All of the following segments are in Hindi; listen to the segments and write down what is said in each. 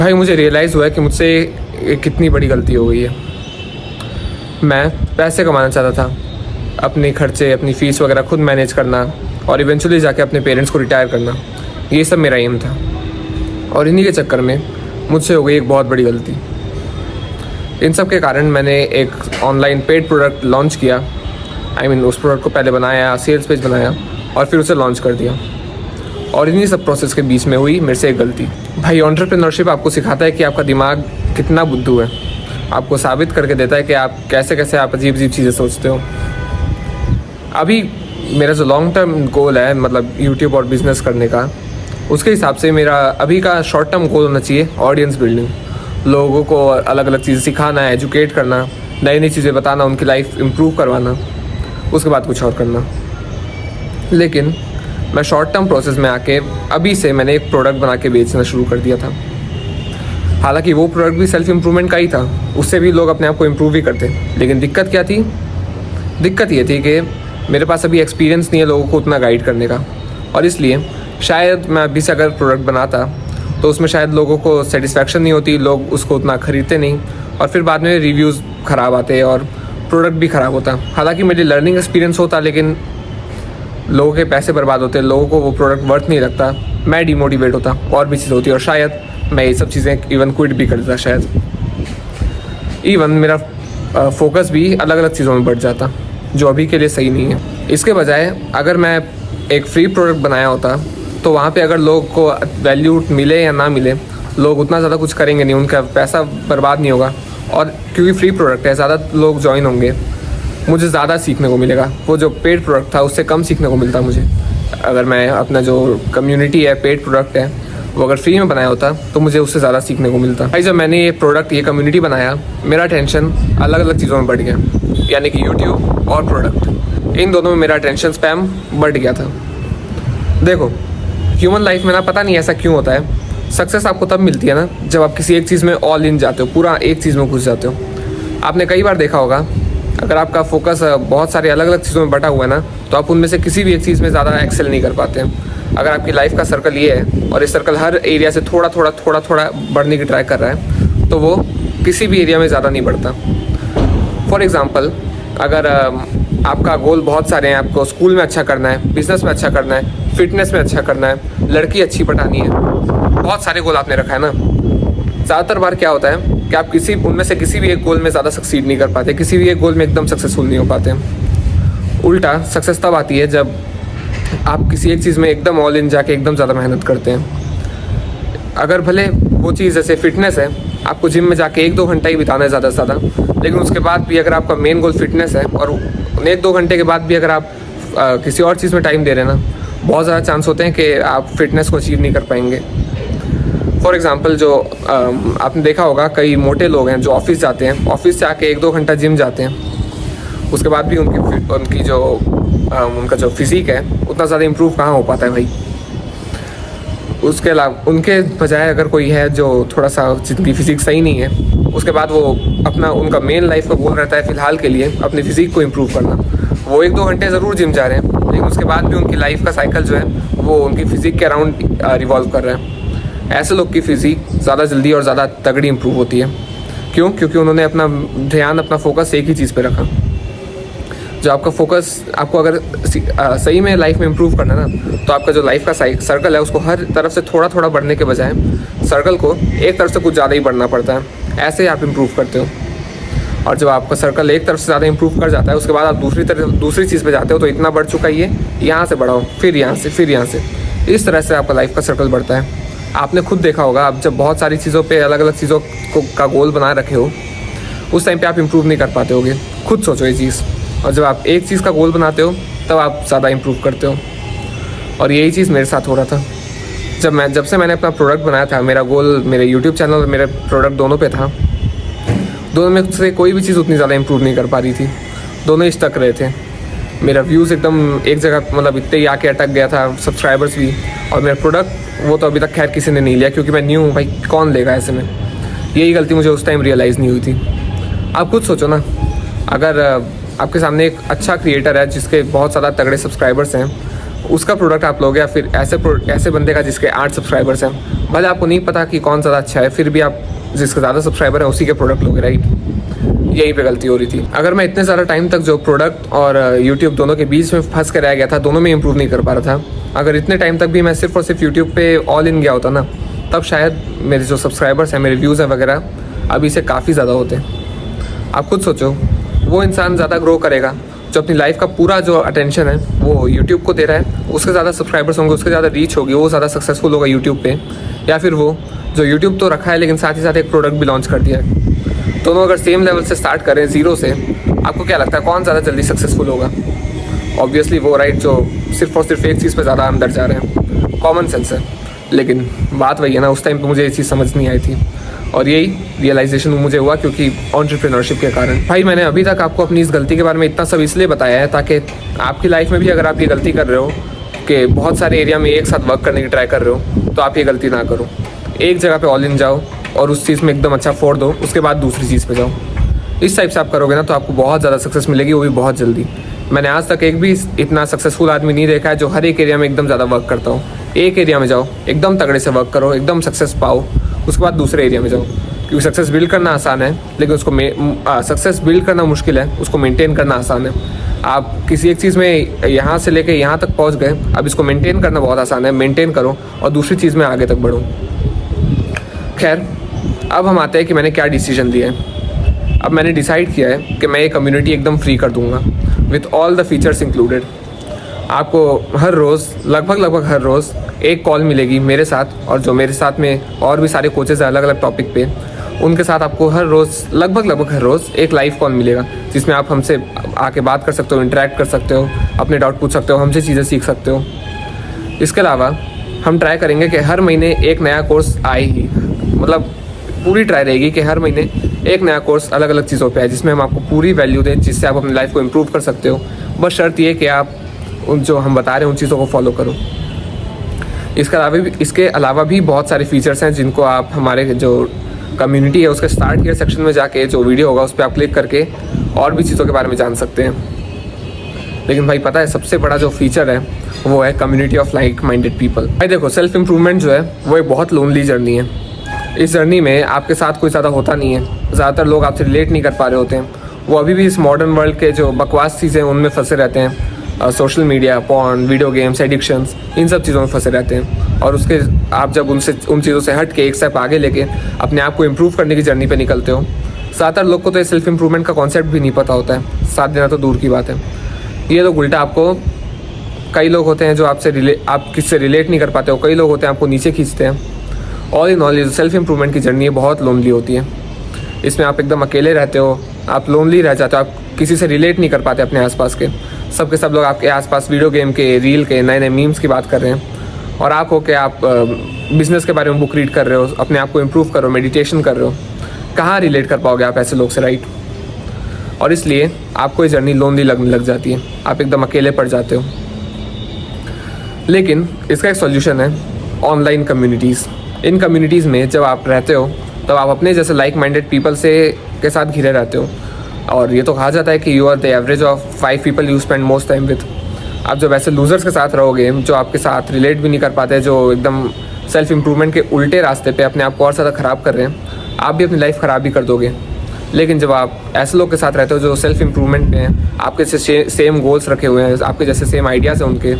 भाई मुझे रियलाइज़ हुआ है कि मुझसे कितनी बड़ी गलती हो गई है। मैं पैसे कमाना चाहता था, अपने खर्चे अपनी फ़ीस वगैरह खुद मैनेज करना और इवेंचुअली जाके अपने पेरेंट्स को रिटायर करना, ये सब मेरा एम था। और इन्हीं के चक्कर में मुझसे हो गई एक बहुत बड़ी गलती। इन सब के कारण मैंने एक ऑनलाइन पेड प्रोडक्ट लॉन्च किया। उस प्रोडक्ट को पहले बनाया, सेल्स पेज बनाया और फिर उसे लॉन्च कर दिया। और इन्हीं सब प्रोसेस के बीच में हुई मेरे से एक गलती। भाई एंटरप्रेन्योरशिप आपको सिखाता है कि आपका दिमाग कितना बुद्धू है, आपको साबित करके देता है कि आप कैसे आप अजीब अजीब चीज़ें सोचते हो। अभी मेरा जो लॉन्ग टर्म गोल है, मतलब यूट्यूब और बिज़नेस करने का, उसके हिसाब से मेरा अभी का शॉर्ट टर्म गोल होना चाहिए ऑडियंस बिल्डिंग। लोगों को अलग अलग चीज़ें सिखाना, एजुकेट करना, नई नई चीज़ें बताना, उनकी लाइफ इम्प्रूव करवाना, उसके बाद कुछ और करना। लेकिन मैं शॉर्ट टर्म प्रोसेस में आके अभी से मैंने एक प्रोडक्ट बना के बेचना शुरू कर दिया था। हालांकि वो प्रोडक्ट भी सेल्फ इम्प्रूवमेंट का ही था, उससे भी लोग अपने आप को इम्प्रूव भी करते। लेकिन दिक्कत क्या थी? दिक्कत ये थी कि मेरे पास अभी एक्सपीरियंस नहीं है लोगों को उतना गाइड करने का, और इसलिए शायद मैं अभी से अगर प्रोडक्ट बनाता तो उसमें शायद लोगों को सेटिस्फैक्शन नहीं होती, लोग उसको उतना ख़रीदते नहीं, और फिर बाद में रिव्यूज़ ख़राब आते और प्रोडक्ट भी ख़राब होता। हालांकि मेरी लर्निंग एक्सपीरियंस होता, लेकिन लोगों के पैसे बर्बाद होते, लोगों को वो प्रोडक्ट वर्थ नहीं लगता, मैं डिमोटिवेट होता, और भी चीज़ होती, और शायद मैं ये सब चीज़ें इवन क्विट भी कर देता। शायद इवन मेरा फोकस भी अलग अलग चीज़ों में बढ़ जाता, जो अभी के लिए सही नहीं है। इसके बजाय अगर मैं एक फ्री प्रोडक्ट बनाया होता तो वहाँ पे अगर लोगों को वैल्यू मिले या ना मिले, लोग उतना ज़्यादा कुछ करेंगे नहीं, उनका पैसा बर्बाद नहीं होगा, और क्योंकि फ्री प्रोडक्ट है ज़्यादा लोग ज्वाइन होंगे, मुझे ज़्यादा सीखने को मिलेगा। वो जो पेड प्रोडक्ट था उससे कम सीखने को मिलता मुझे। अगर मैं अपना जो कम्युनिटी है, पेड प्रोडक्ट है, वो अगर फ्री में बनाया होता तो मुझे उससे ज़्यादा सीखने को मिलता। भाई जब मैंने ये प्रोडक्ट, ये कम्युनिटी बनाया, मेरा टेंशन अलग अलग चीज़ों में बढ़ गया, यानी कि यूट्यूब और प्रोडक्ट, इन दोनों में मेरा टेंशन स्पैम बढ़ गया था। देखो ह्यूमन लाइफ में ना, पता नहीं ऐसा क्यों होता है, सक्सेस आपको तब मिलती है ना जब आप किसी एक चीज़ में ऑल इन जाते हो, पूरा एक चीज़ में घुस जाते हो। आपने कई बार देखा होगा, अगर आपका फोकस बहुत सारे अलग अलग चीज़ों में बटा हुआ है ना, तो आप उनमें से किसी भी एक चीज़ में ज़्यादा एक्सेल नहीं कर पाते हैं। अगर आपकी लाइफ का सर्कल ये है और इस सर्कल हर एरिया से थोड़ा थोड़ा बढ़ने की ट्राई कर रहा है, तो वो किसी भी एरिया में ज़्यादा नहीं बढ़ता। फॉर एग्ज़ाम्पल, अगर आपका गोल बहुत सारे हैं, आपको स्कूल में अच्छा करना है, बिजनेस में अच्छा करना है, फिटनेस में अच्छा करना है, लड़की अच्छी पटानी है, बहुत सारे गोल आपने रखा है ना, ज़्यादातर बार क्या होता है कि आप उनमें से किसी भी एक गोल में ज़्यादा सक्सीड नहीं कर पाते, किसी भी एक गोल में एकदम सक्सेसफुल नहीं हो पाते। उल्टा सक्सेस तब आती है जब आप किसी एक चीज़ में एकदम ऑल इन जाके एकदम ज़्यादा मेहनत करते हैं। अगर भले वो चीज़ जैसे फिटनेस है, आपको जिम में जाके 1-2 घंटा ही बिताना है ज़्यादा से ज़्यादा, लेकिन उसके बाद भी अगर आपका मेन गोल फिटनेस है और 1-2 घंटे के बाद भी अगर आप किसी और चीज़ में टाइम दे रहे हैं ना, बहुत ज़्यादा चांस होते हैं कि आप फिटनेस को अचीव नहीं कर पाएंगे। फॉर एग्ज़ाम्पल, जो आपने देखा होगा, कई मोटे लोग हैं जो ऑफिस जाते हैं, ऑफिस से आके 1-2 घंटा जिम जाते हैं, उसके बाद भी उनकी जो उनका जो फिज़िक है उतना ज़्यादा इम्प्रूव कहाँ हो पाता है भाई। उसके अलावा उनके बजाय अगर कोई है जो थोड़ा सा जिनकी फ़िज़िक सही नहीं है, उसके बाद वो उनका मेन लाइफ का गोल रहता है फ़िलहाल के लिए अपनी फ़िज़िक को इम्प्रूव करना, वो 1-2 घंटे ज़रूर जिम जा रहे हैं, लेकिन उसके बाद भी उनकी लाइफ का साइकिल जो है वो उनकी फ़िज़िक के अराउंड रिवॉल्व कर रहा है। ऐसे लोग की फ़िज़िक ज़्यादा जल्दी और ज़्यादा तगड़ी इम्प्रूव होती है। क्यों? क्योंकि उन्होंने अपना ध्यान, अपना फोकस एक ही चीज़ पे रखा। जो आपका फोकस, आपको अगर सही में लाइफ में इम्प्रूव करना है ना, तो आपका जो लाइफ का सर्कल है उसको हर तरफ से थोड़ा थोड़ा बढ़ने के बजाय सर्कल को एक तरफ से कुछ ज़्यादा ही बढ़ना पड़ता है, ऐसे आप इम्प्रूव करते हो। और जब आपका सर्कल एक तरफ से ज़्यादा इम्प्रूव कर जाता है, उसके बाद आप दूसरी चीज़ पे जाते हो, तो इतना बढ़ चुका है ये, यहाँ से बढ़ाओ, फिर यहाँ से, इस तरह से आपका लाइफ का सर्कल बढ़ता है। आपने खुद देखा होगा, आप जब बहुत सारी चीज़ों पे अलग अलग चीज़ों का गोल बना रखे हो, उस टाइम पे आप इम्प्रूव नहीं कर पाते होगे। खुद सोचो ये चीज़। और जब आप एक चीज़ का गोल बनाते हो तब आप ज़्यादा इम्प्रूव करते हो। और यही चीज़ मेरे साथ हो रहा था। जब से मैंने अपना प्रोडक्ट बनाया था, मेरा गोल मेरे यूट्यूब चैनल और मेरे प्रोडक्ट दोनों पे था, दोनों में से कोई भी चीज़ उतनी ज़्यादा इम्प्रूव नहीं कर पा रही थी, दोनों ही स्टक रहे थे। मेरा व्यूज़ एकदम एक जगह, मतलब इतने ही आके अटक गया था, सब्सक्राइबर्स भी, और मेरा प्रोडक्ट वो तो अभी तक खैर किसी ने नहीं लिया, क्योंकि मैं न्यू हूँ भाई, कौन लेगा ऐसे में। यही गलती मुझे उस टाइम रियलाइज़ नहीं हुई थी। आप खुद सोचो ना, अगर आपके सामने एक अच्छा क्रिएटर है जिसके बहुत ज़्यादा तगड़े सब्सक्राइबर्स हैं, उसका प्रोडक्ट आप लोगे, या फिर ऐसे बंदे का जिसके 8 सब्सक्राइबर्स हैं, भले आपको नहीं पता कि कौन ज़्यादा अच्छा है, फिर भी आप जिसके ज़्यादा सब्सक्राइबर है उसी के प्रोडक्ट लोगे, राइट। यहीं पे गलती हो रही थी। अगर मैं इतने ज़्यादा टाइम तक जो प्रोडक्ट और यूट्यूब दोनों के बीच में फंस कर रह गया था, दोनों में इंप्रूव नहीं कर पा रहा था, अगर इतने टाइम तक भी मैं सिर्फ और सिर्फ यूट्यूब पे ऑल इन गया होता ना, तब शायद मेरे जो सब्सक्राइबर्स हैं, मेरे व्यूज़ हैं वगैरह, अभी से काफ़ी ज़्यादा होते। आप खुद सोचो, वो इंसान ज़्यादा ग्रो करेगा जो अपनी लाइफ का पूरा जो अटेंशन है वो यूट्यूब को दे रहा है, उसके ज़्यादा सब्सक्राइबर्स होंगे, उसके ज़्यादा रीच होगी, वो ज़्यादा सक्सेसफुल होगा यूट्यूब पे, या फिर वो जो यूट्यूब तो रखा है लेकिन साथ ही साथ एक प्रोडक्ट भी लॉन्च कर दिया है। दोनों अगर सेम लेवल से स्टार्ट करें ज़ीरो से, आपको क्या लगता है कौन ज़्यादा जल्दी सक्सेसफुल होगा? ऑब्वियसली वो, राइट, जो सिर्फ और सिर्फ एक चीज़ पे ज़्यादा अंदर जा रहे हैं। कॉमन सेंस है, लेकिन बात वही है ना, उस टाइम पे मुझे ये चीज़ समझ नहीं आई थी, और यही रियलाइजेशन मुझे हुआ क्योंकि एंटरप्रेन्योरशिप के कारण। भाई मैंने अभी तक आपको अपनी इस गलती के बारे में इतना सब इसलिए बताया है ताकि आपकी लाइफ में भी अगर आप ये गलती कर रहे हो कि बहुत सारे एरिया में एक साथ वर्क करने की ट्राई कर रहे हो, तो आप ये गलती ना करो। एक जगह पे ऑल इन जाओ और उस चीज़ में एकदम अच्छा फोड़ दो, उसके बाद दूसरी चीज़ पे जाओ। इस टाइप से आप करोगे ना तो आपको बहुत ज़्यादा सक्सेस मिलेगी, वो भी बहुत जल्दी। मैंने आज तक एक भी इतना सक्सेसफुल आदमी नहीं देखा है जो हर एक एरिया में एकदम ज़्यादा वर्क करता हो। एक एरिया में जाओ, एकदम तगड़े से वर्क करो, एकदम सक्सेस पाओ, उसके बाद दूसरे एरिया में जाओ, क्योंकि सक्सेस बिल्ड करना आसान है लेकिन उसको सक्सेस बिल्ड करना मुश्किल है, उसको मेंटेन करना आसान है। आप किसी एक चीज़ में यहाँ से लेके यहाँ तक पहुँच गए, अब इसको मेंटेन करना बहुत आसान है, मेंटेन करो और दूसरी चीज़ में आगे तक बढ़ो। खैर, अब हम आते हैं कि मैंने क्या डिसीजन लिया है। अब मैंने डिसाइड किया है कि मैं ये कम्युनिटी एकदम फ्री कर दूँगा with all the features included. आपको हर रोज़ लगभग हर रोज़ एक कॉल मिलेगी मेरे साथ, और जो मेरे साथ में और भी सारे कोचेज़ हैं अलग अलग टॉपिक पे, उनके साथ आपको हर रोज़ लगभग हर रोज़ एक लाइव कॉल मिलेगा जिसमें आप हमसे आके बात कर सकते हो, इंटरेक्ट कर सकते हो, अपने डाउट पूछ सकते हो, हमसे चीज़ें सीख सकते हो। इसके अलावा हम ट्राई करेंगे कि हर महीने एक नया कोर्स आए ही, मतलब पूरी ट्राई रहेगी कि हर महीने एक नया कोर्स अलग अलग चीज़ों पे आए जिसमें हम आपको पूरी वैल्यू दें, जिससे आप अपनी लाइफ को इम्प्रूव कर सकते हो। बस शर्त ये कि आप उन जो हम बता रहे हैं उन चीज़ों को फॉलो करो। इसके अलावा भी बहुत सारे फीचर्स हैं जिनको आप हमारे जो कम्युनिटी है उसके स्टार्ट हियर सेक्शन में जाके जो वीडियो होगा उस पर आप क्लिक करके और भी चीज़ों के बारे में जान सकते हैं। लेकिन भाई पता है सबसे बड़ा जो फीचर है वो है community of like minded people. भाई देखो, सेल्फ इम्प्रूवमेंट जो है वो एक बहुत लोनली जर्नी है। इस जर्नी में आपके साथ कोई ज़्यादा होता नहीं है, ज़्यादातर लोग आपसे रिलेट नहीं कर पा रहे होते हैं, वो अभी भी इस मॉडर्न वर्ल्ड के जो बकवास चीज़ें उनमें फंसे रहते हैं, social media, porn, video games, addictions, इन सब चीज़ों में फंसे रहते हैं। और उसके आप जब उन चीज़ों से हट के एक स्टेप आगे लेके अपने आप को इम्प्रूव करने की जर्नी पे निकलते हो, ज़्यादातर लोग को तो सेल्फ इम्प्रूवमेंट का कॉन्सेप्ट भी नहीं पता होता है, साथ देना तो दूर की बात है। ये तो उल्टा आपको, कई लोग होते हैं जो आप किससे रिलेट नहीं कर पाते हो, कई लोग होते हैं आपको नीचे खींचते हैं। ऑल इन ऑल ये सेल्फ इम्प्रूवमेंट की जर्नी है बहुत लोनली होती है। इसमें आप एकदम अकेले रहते हो, आप लोनली रह जाते हो, आप किसी से रिलेट नहीं कर पाते अपने आसपास के सब लोग आपके आसपास वीडियो गेम के, रील के, नए नए मीम्स की बात कर रहे हैं, और आप हो के आप बिज़नेस के बारे में बुक रीड कर रहे हो, अपने आप को इम्प्रूव कर रहे हो, मेडिटेशन कर रहे हो। कहाँ रिलेट कर पाओगे आप ऐसे लोग से, राइट? और इसलिए आपको ये जर्नी लोनली लगने लग जाती है, आप एकदम अकेले पड़ जाते हो। लेकिन इसका एक सॉल्यूशन है, ऑनलाइन कम्युनिटीज़। इन कम्युनिटीज़ में जब आप रहते हो तब आप अपने जैसे लाइक माइंडेड पीपल के साथ घिरे रहते हो, और ये तो कहा जाता है कि you are the average of 5 people you spend most time with. आप जब ऐसे लूजर्स के साथ रहोगे जो आपके साथ रिलेट भी नहीं कर पाते, जो एकदम सेल्फ इम्प्रूवमेंट के उल्टे रास्ते पे अपने आप को और ज़्यादा ख़राब कर रहे हैं, आप भी अपनी लाइफ ख़राब ही कर दोगे। लेकिन जब आप ऐसे लोग के साथ रहते हो जो सेल्फ इम्प्रूवमेंट पे हैं, आपके जैसे सेम गोल्स रखे हुए हैं, आपके जैसे सेम आइडियाज़ हैं उनके,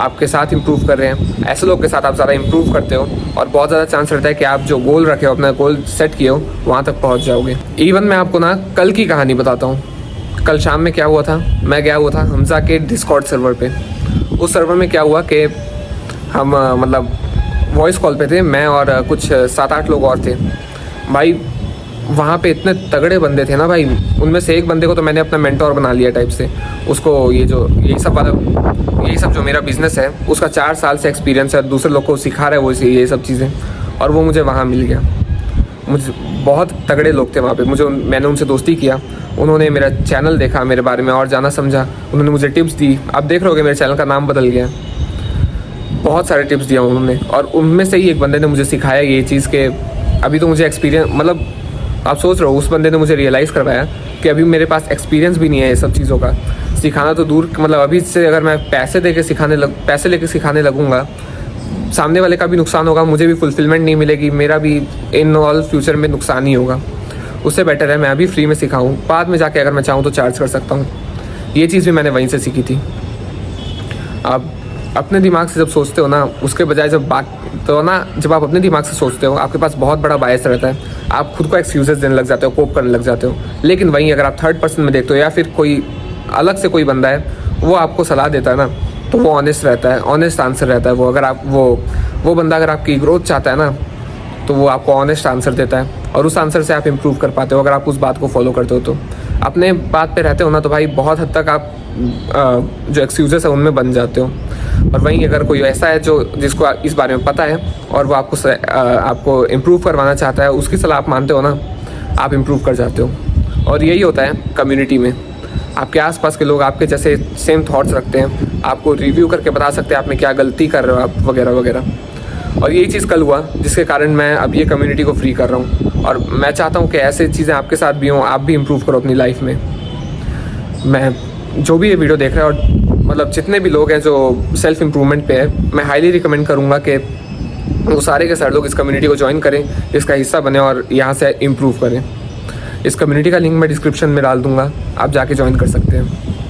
आपके साथ इम्प्रूव कर रहे हैं, ऐसे लोग के साथ आप ज़्यादा इम्प्रूव करते हो और बहुत ज़्यादा चांस रहता है कि आप जो गोल रखे हो, अपना गोल सेट किए हो, वहाँ तक पहुँच जाओगे। इवन मैं आपको ना कल की कहानी बताता हूँ। कल शाम में क्या हुआ था, मैं गया हुआ था हमजा के डिस्कॉर्ड सर्वर पे। उस सर्वर में क्या हुआ कि हम मतलब वॉइस कॉल पे थे, मैं और कुछ 7-8 लोग और थे। भाई वहाँ पे इतने तगड़े बंदे थे ना भाई, उनमें से एक बंदे को तो मैंने अपना मेंटोर बना लिया टाइप से। उसको यही सब जो मेरा बिज़नेस है उसका 4 साल से एक्सपीरियंस है, दूसरे लोग को सिखा रहा है वो ये सब चीज़ें, और वो मुझे वहाँ मिल गया। मुझे बहुत तगड़े लोग थे वहाँ पे, मैंने उनसे दोस्ती किया, उन्होंने मेरा चैनल देखा, मेरे बारे में और जाना समझा, उन्होंने मुझे टिप्स दी। आप देख रहोगे मेरे चैनल का नाम बदल गया, बहुत सारे टिप्स दिया उन्होंने। और उनमें से ही एक बंदे ने मुझे सिखाया ये चीज़ कि अभी तो मुझे एक्सपीरियंस, मतलब आप सोच रहे हो, उस बंदे ने मुझे रियलाइज़ करवाया कि अभी मेरे पास एक्सपीरियंस भी नहीं है ये सब चीज़ों का, सिखाना तो दूर, मतलब अभी से अगर मैं पैसे लेके सिखाने लगूंगा, सामने वाले का भी नुकसान होगा, मुझे भी फुलफिलमेंट नहीं मिलेगी, मेरा भी इन ऑल फ्यूचर में नुकसान ही होगा। उससे बेटर है मैं अभी फ्री में सिखाऊं, बाद में जाके अगर मैं चाहूँ तो चार्ज कर सकता हूँ। ये चीज़ भी मैंने वहीं से सीखी थी। आप अपने दिमाग से जब सोचते हो ना, उसके बजाय जब आप अपने दिमाग से सोचते हो, आपके पास बहुत बड़ा बायस रहता है, आप खुद को एक्सक्यूजेस देने लग जाते हो, कोप करने लग जाते हो। लेकिन वहीं अगर आप थर्ड पर्सन में देखते हो या फिर कोई अलग से कोई बंदा है, वो आपको सलाह देता है ना, तो वो ऑनेस्ट रहता है, ऑनेस्ट आंसर रहता है वो। अगर आप वो बंदा अगर आपकी ग्रोथ चाहता है ना, तो वो आपको ऑनेस्ट आंसर देता है और उस आंसर से आप इम्प्रूव कर पाते हो अगर आप उस बात को फॉलो करते हो। तो अपने बात पे रहते हो ना, तो भाई बहुत हद तक आप जो एक्सक्यूजेस है उनमें बन जाते हो। और वहीं अगर कोई ऐसा है जिसको इस बारे में पता है और वो आपको इम्प्रूव करवाना चाहता है, उसकी सलाह आप मानते हो ना, आप इम्प्रूव कर जाते हो। और यही होता है कम्युनिटी में, आपके आसपास के लोग आपके जैसे सेम थॉट्स रखते हैं, आपको रिव्यू करके बता सकते हैं आप में क्या गलती कर रहे हो आप, वगैरह वगैरह। और यही चीज़ कल हुआ, जिसके कारण मैं अब ये कम्युनिटी को फ्री कर रहा हूँ। और मैं चाहता हूँ कि ऐसे चीज़ें आपके साथ भी हों, आप भी इम्प्रूव करो अपनी लाइफ में। मैं जो भी ये वीडियो देख रहा है, और मतलब जितने भी लोग हैं जो सेल्फ इम्प्रूवमेंट पे है, मैं हाईली रिकमेंड करूँगा कि वो सारे के सारे लोग इस कम्युनिटी को ज्वाइन करें, इसका हिस्सा बने और यहाँ से इम्प्रूव करें। इस कम्युनिटी का लिंक मैं डिस्क्रिप्शन में डाल दूँगा, आप जाके ज्वाइन कर सकते हैं।